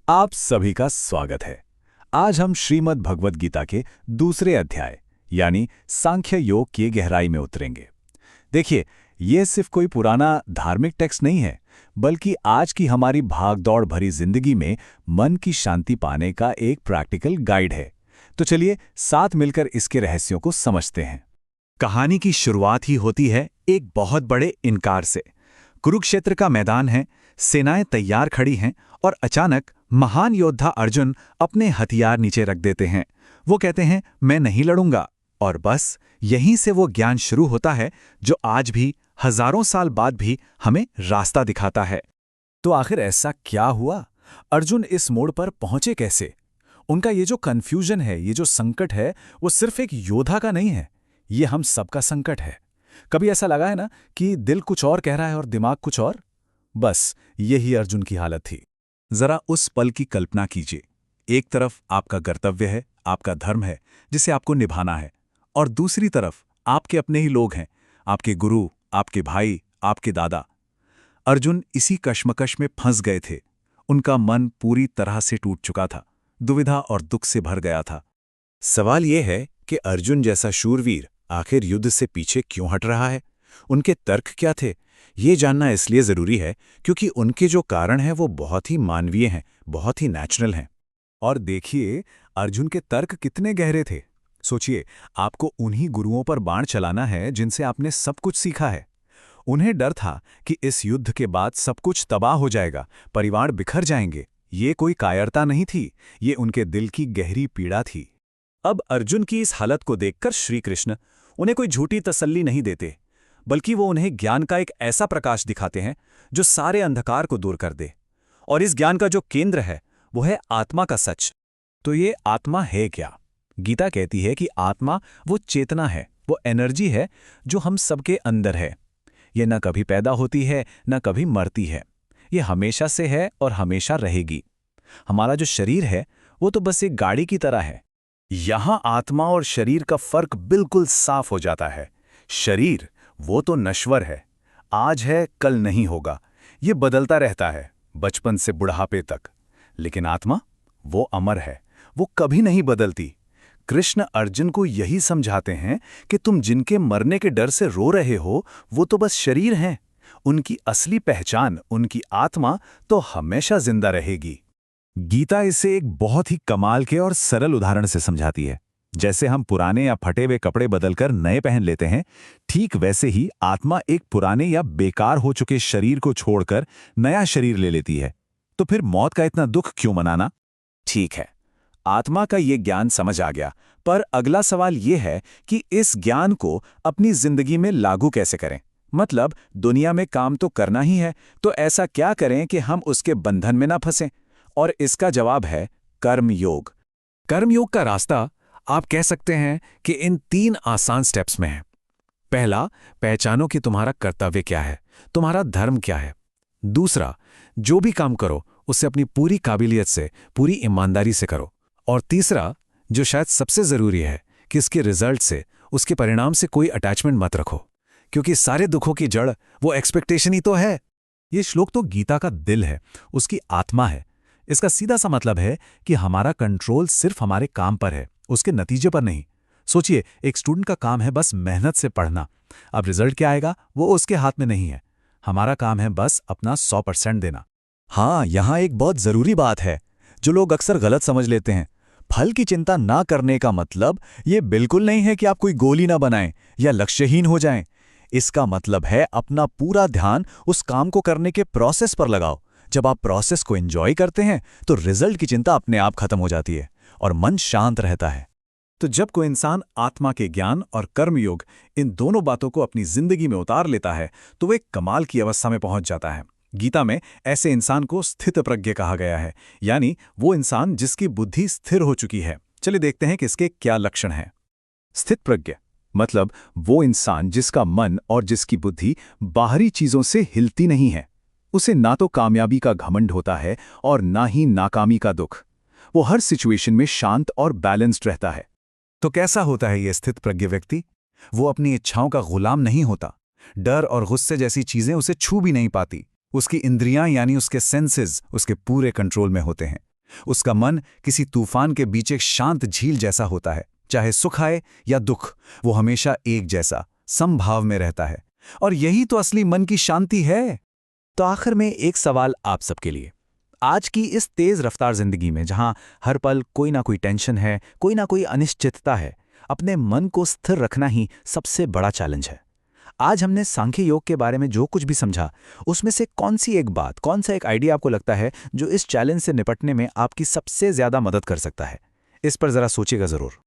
आप सभी का स्वागत है। आज हम श्रीमद् भगवद गीता के दूसरे अध्याय यानी सांख्य योग की गहराई में उतरेंगे। देखिए, ये सिर्फ कोई पुराना धार्मिक टेक्स्ट नहीं है, बल्कि आज की हमारी भागदौड़ भरी जिंदगी में मन की शांति पाने का एक प्रैक्टिकल गाइड है। तो चलिए साथ मिलकर इसके रहस्यों को समझते हैं। कहानी की शुरुआत ही होती है एक बहुत बड़े इनकार से। कुरुक्षेत्र का मैदान है, सेनाएं तैयार खड़ी हैं और अचानक महान योद्धा अर्जुन अपने हथियार नीचे रख देते हैं। वो कहते हैं, मैं नहीं लड़ूंगा। और बस यहीं से वो ज्ञान शुरू होता है जो आज भी हजारों साल बाद भी हमें रास्ता दिखाता है। तो आखिर ऐसा क्या हुआ? अर्जुन इस मोड़ पर पहुंचे कैसे? उनका ये जो कन्फ्यूजन है, ये जो संकट है, वो सिर्फ एक योद्धा का नहीं है, ये हम सबका संकट है। कभी ऐसा लगा है ना कि दिल कुछ और कह रहा है और दिमाग कुछ और? बस यही अर्जुन की हालत थी। जरा उस पल की कल्पना कीजिए। एक तरफ आपका कर्तव्य है, आपका धर्म है जिसे आपको निभाना है, और दूसरी तरफ आपके अपने ही लोग हैं, आपके गुरु, आपके भाई, आपके दादा। अर्जुन इसी कश्मकश में फंस गए थे। उनका मन पूरी तरह से टूट चुका था, दुविधा और दुख से भर गया था। सवाल यह है कि अर्जुन जैसा शूरवीर आखिर युद्ध से पीछे क्यों हट रहा है? उनके तर्क क्या थे? ये जानना इसलिए जरूरी है क्योंकि उनके जो कारण हैं वो बहुत ही मानवीय हैं, बहुत ही नेचुरल हैं। और देखिए, अर्जुन के तर्क कितने गहरे थे। सोचिए, आपको उन्हीं गुरुओं पर बाण चलाना है जिनसे आपने सब कुछ सीखा है। उन्हें डर था कि इस युद्ध के बाद सब कुछ तबाह हो जाएगा, परिवार बिखर जाएंगे। ये कोई कायरता नहीं थी, ये उनके दिल की गहरी पीड़ा थी। अब अर्जुन की इस हालत को देखकर श्री कृष्ण उन्हें कोई झूठी तसल्ली नहीं देते, बल्कि वो उन्हें ज्ञान का एक ऐसा प्रकाश दिखाते हैं जो सारे अंधकार को दूर कर दे। और इस ज्ञान का जो केंद्र है वो है आत्मा का सच। तो ये आत्मा है क्या? गीता कहती है कि आत्मा वो चेतना है, वो एनर्जी है जो हम सबके अंदर है। ये न कभी पैदा होती है, न कभी मरती है। ये हमेशा से है और हमेशा रहेगी। हमारा जो शरीर है वो तो बस एक गाड़ी की तरह है। यहां आत्मा और शरीर का फर्क बिल्कुल साफ हो जाता है। शरीर वो तो नश्वर है, आज है कल नहीं होगा, ये बदलता रहता है बचपन से बुढ़ापे तक। लेकिन आत्मा वो अमर है, वो कभी नहीं बदलती। कृष्ण अर्जुन को यही समझाते हैं कि तुम जिनके मरने के डर से रो रहे हो वो तो बस शरीर हैं। उनकी असली पहचान, उनकी आत्मा तो हमेशा जिंदा रहेगी। गीता इसे एक बहुत ही कमाल के और सरल उदाहरण से समझाती है। जैसे हम पुराने या फटे हुए कपड़े बदलकर नए पहन लेते हैं, ठीक वैसे ही आत्मा एक पुराने या बेकार हो चुके शरीर को छोड़कर नया शरीर ले लेती है। तो फिर मौत का इतना दुख क्यों मनाना? ठीक है, आत्मा का ये ज्ञान समझ आ गया, पर अगला सवाल ये है कि इस ज्ञान को अपनी जिंदगी में लागू कैसे करें? मतलब दुनिया में काम तो करना ही है, तो ऐसा क्या करें कि हम उसके बंधन में ना फंसें? और इसका जवाब है कर्मयोग। कर्मयोग का रास्ता आप कह सकते हैं कि इन 3 आसान स्टेप्स में है। पहला, पहचानो कि तुम्हारा कर्तव्य क्या है, तुम्हारा धर्म क्या है। दूसरा, जो भी काम करो उसे अपनी पूरी काबिलियत से, पूरी ईमानदारी से करो। और तीसरा, जो शायद सबसे जरूरी है, कि इसके रिजल्ट से, उसके परिणाम से कोई अटैचमेंट मत रखो, क्योंकि सारे दुखों की जड़ वो एक्सपेक्टेशन ही तो है। ये श्लोक तो गीता का दिल है, उसकी आत्मा है। इसका सीधा सा मतलब है कि हमारा कंट्रोल सिर्फ हमारे काम पर है, उसके नतीजे पर नहीं। सोचिए, एक स्टूडेंट का काम है बस मेहनत से पढ़ना। अब रिजल्ट क्या आएगा वो उसके हाथ में नहीं है। हमारा काम है बस अपना 100% देना। हाँ, यहाँ एक बहुत जरूरी बात है जो लोग अक्सर गलत समझ लेते हैं। फल की चिंता ना करने का मतलब ये बिल्कुल नहीं है कि आप कोई गोली ना बनाएं या लक्ष्यहीन हो जाएं। इसका मतलब है अपना पूरा ध्यान उस काम को करने के प्रोसेस पर लगाओ। जब आप प्रोसेस को एंजॉय करते हैं तो रिजल्ट की चिंता अपने आप खत्म हो जाती है और मन शांत रहता है। तो जब कोई इंसान आत्मा के ज्ञान और कर्मयोग, इन दोनों बातों को अपनी जिंदगी में उतार लेता है तो वो एक कमाल की अवस्था में पहुंच जाता है। गीता में ऐसे इंसान को स्थितप्रज्ञ कहा गया है, यानी वो इंसान जिसकी बुद्धि स्थिर हो चुकी है। चलिए देखते हैं कि इसके क्या लक्षण हैं। स्थितप्रज्ञ मतलब वो इंसान जिसका मन और जिसकी बुद्धि बाहरी चीजों से हिलती नहीं है। उसे ना तो कामयाबी का घमंड होता है और ना ही नाकामी का दुख। वो हर सिचुएशन में शांत और बैलेंस्ड रहता है। तो कैसा होता है ये स्थित प्रज्ञ व्यक्ति? वो अपनी इच्छाओं का गुलाम नहीं होता। डर और गुस्से जैसी चीजें उसे छू भी नहीं पाती। उसकी इंद्रियां यानी उसके सेंसेस उसके पूरे कंट्रोल में होते हैं। उसका मन किसी तूफान के बीच एक शांत झील जैसा होता है। चाहे सुख आए या दुख, वो हमेशा एक जैसा समभाव में रहता है। और यही तो असली मन की शांति है। तो आखिर में एक सवाल आप सबके लिए। आज की इस तेज रफ्तार जिंदगी में जहां हर पल कोई ना कोई टेंशन है, कोई ना कोई अनिश्चितता है, अपने मन को स्थिर रखना ही सबसे बड़ा चैलेंज है। आज हमने सांख्य योग के बारे में जो कुछ भी समझा, उसमें से कौन सी एक बात, कौन सा एक आइडिया आपको लगता है जो इस चैलेंज से निपटने में आपकी सबसे ज्यादा मदद कर सकता है? इस पर जरा सोचिएगा जरूर।